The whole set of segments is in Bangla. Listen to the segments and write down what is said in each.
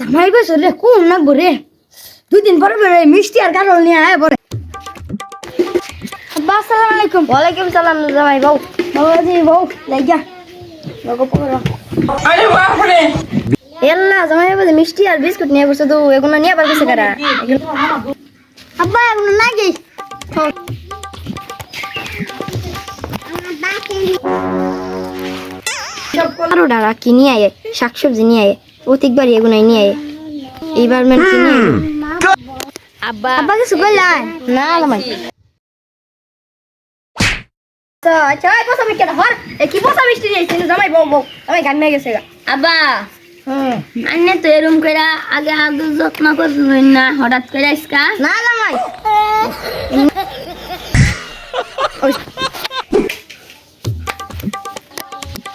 জামাই বছর রে কোন না বরে 2 দিন পরে পরে মিষ্টি আর কারল নিয়ে আয় পরে আব্বা আসসালামু আলাইকুম ওয়ালাইকুম সালাম জামাই বউ বাবাজি বউ লাগা লগো পড়ো আরে বাপ রে এল্লা জামাই বাবা মিষ্টি আর বিস্কুট নিয়ে বসে তো এগুলো নিয়ে আবার গেছে কারা আব্বা এগুলো নাকি আরো ডারা কিনে আয়ে শাকসবজি নিয়ে আয়ে প্রত্যেকবার এগুলাই নিয়ে আয়ে এইবার মেন কিনে আব্বা আব্বা কিছু বললাই না জামাই আচ্ছা আই পয়সা মিষ্টি হর কি পয়সা মিষ্টি দিয়েছে জামাই বউ বউ জামাই গান নিয়ে গেছে আব্বা আন্নে তো এরম কইরা আগে আগে যত্ন করলেন না হঠাৎ করে আজকা না জামাই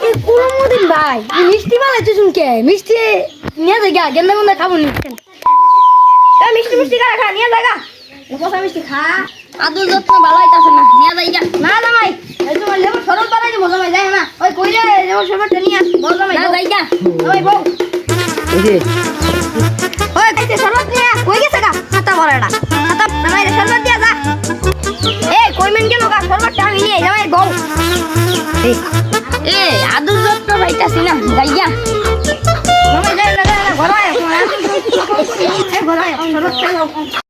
এই কুরমুদিন ভাই এই মিষ্টি বানাইছো শুনকে মিষ্টি নিয়ে যাগা গেন্দা গন্দা খাবো নি মিষ্টি মিষ্টি কারা খা নিয়ে যাগা পয়সা মিষ্টি খা আদর যত্ন ভালো হইতাছে না নিয়ে যাইগা না জামাই এই তোমার লেবুর শরবত বানাই দেবো জামাই যাই না ওই কই রে লেবুর শরবতটা নিয়ে আস বল জামাই না যাইগা জামাই বউ ওই কাইতে শরবত নিয়ে কই গেছে গা ছাতা ভরাটা ছাতা জামাই রে শরবত দিয়া যা এই কই মেন গেল গা শরবতটা আমি নিয়ে জামাই বউ এই এ আদর যত্ন পাইতাছি না যাইগা জামাই যাই না ঘরে আয় এই ঘরে আয় শরবত খাই